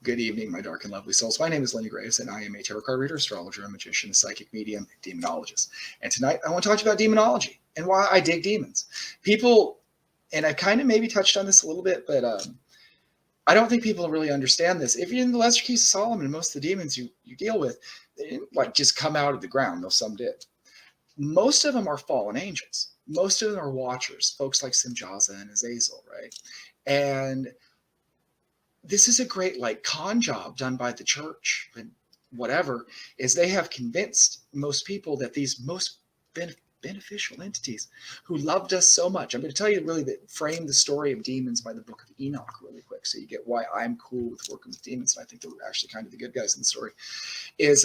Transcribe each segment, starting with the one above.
Good evening, my dark and lovely souls. My name is Lenny Graves, and I am a tarot card reader, astrologer, magician, psychic medium, demonologist. And tonight I want to talk to you about demonology and why I dig demons. People, and I kind of maybe touched on this a little bit, but I don't think people really understand this. If you're in the Lesser Keys of Solomon, most of the demons you deal with, they didn't like just come out of the ground, though some did. Most of them are fallen angels. Most of them are watchers, folks like Simjaza and Azazel, right? And this is a great like con job done by the church and whatever, is they have convinced most people that these most beneficial entities who loved us so much. I'm going to tell you really that frame the story of demons by the book of Enoch really quick, so you get why I'm cool with working with demons, and I think they're actually kind of the good guys in the story. Is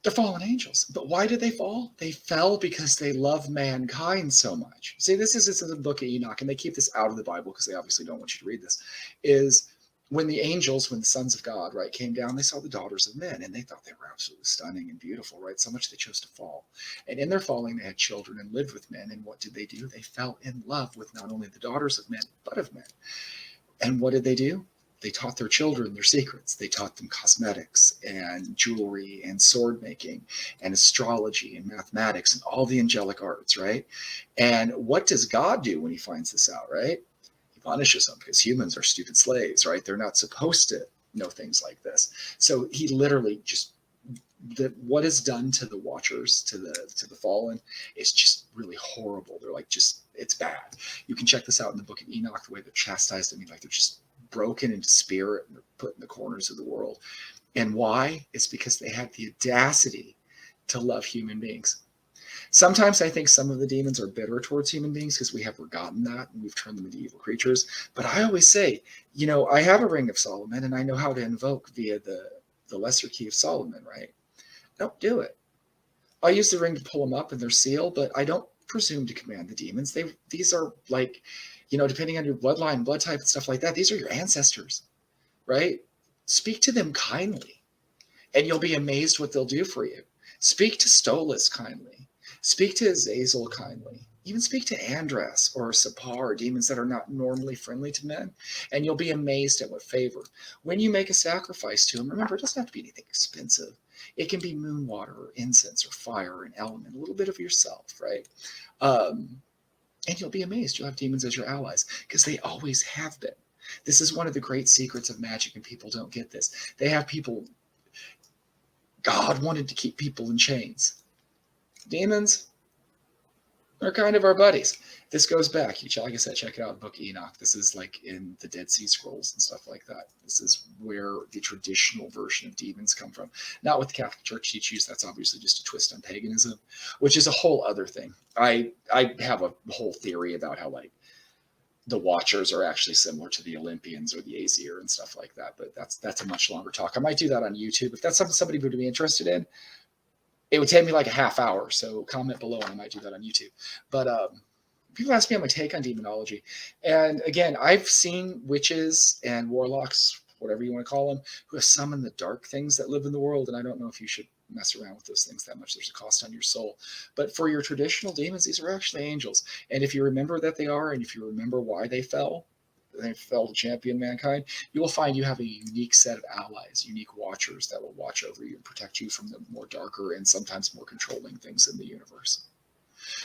they're fallen angels. But why did they fall? They fell because they love mankind so much. See, this is in the book of Enoch, and they keep this out of the Bible because they obviously don't want you to read this, is when the angels, when the sons of God, right, came down, they saw the daughters of men, and they thought they were absolutely stunning and beautiful, right? So much they chose to fall. And in their falling, they had children and lived with men. And what did they do? They fell in love with not only the daughters of men, but of men. And what did they do? They taught their children their secrets. They taught them cosmetics and jewelry and sword making and astrology and mathematics and all the angelic arts, right? And what does God do when he finds this out, right? He punishes them because humans are stupid slaves, right? They're not supposed to know things like this. So he literally just what is done to the watchers, to the fallen, is just really horrible. They're like, just, it's bad. You can check this out in the book of Enoch, the way they're chastised. I mean, like, they're just broken into spirit and they're put in the corners of the world. And why? It's because they had the audacity to love human beings. Sometimes I think some of the demons are bitter towards human beings because we have forgotten that and we've turned them into evil creatures. But I always say, I have a Ring of Solomon and I know how to invoke via the Lesser Key of Solomon, right? Don't do it. I use the ring to pull them up in their seal, but I don't presume to command the demons. These are like, depending on your bloodline, blood type, and stuff like that, these are your ancestors, right? Speak to them kindly, and you'll be amazed what they'll do for you. Speak to Stolas kindly. Speak to Azazel kindly. Even speak to Andras or Sapar, demons that are not normally friendly to men, and you'll be amazed at what favor. When you make a sacrifice to them, remember, it doesn't have to be anything expensive. It can be moon water or incense or fire or an element, a little bit of yourself, right? And you'll be amazed. You'll have demons as your allies because they always have been. This is one of the great secrets of magic, and people don't get this. They have people, God wanted to keep people in chains. Demons, they're kind of our buddies. This goes back, like I said, check it out, Book Enoch. This is like in the Dead Sea Scrolls and stuff like that. This is where the traditional version of demons come from. Not what the Catholic Church teaches. That's obviously just a twist on paganism, which is a whole other thing. I have a whole theory about how like the Watchers are actually similar to the Olympians or the Aesir and stuff like that. But that's a much longer talk. I might do that on YouTube if that's something somebody would be interested in. It would take me like a half hour, so comment below and I might do that on YouTube. But people ask me on my take on demonology. And again, I've seen witches and warlocks, whatever you want to call them, who have summoned the dark things that live in the world. And I don't know if you should mess around with those things that much. There's a cost on your soul. But for your traditional demons, these are actually angels. And if you remember that they are, and if you remember why they fell to champion mankind, you will find you have a unique set of allies, unique watchers that will watch over you and protect you from the more darker and sometimes more controlling things in the universe.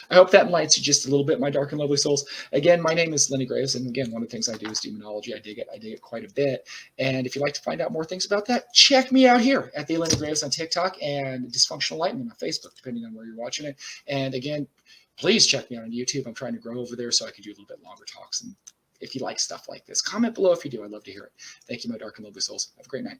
I hope that enlightens you just a little bit, my dark and lovely souls. Again, my name is Lenny Graves, and again, one of the things I do is demonology. I dig it quite a bit. And if you'd like to find out more things about that, check me out here at the Lenny Graves on TikTok and Dysfunctional Enlightenment on Facebook, depending on where you're watching it. And again, please check me out on YouTube. I'm trying to grow over there so I can do a little bit longer talks. And if you like stuff like this, comment below if you do. I'd love to hear it. Thank you, my dark and lovely souls. Have a great night.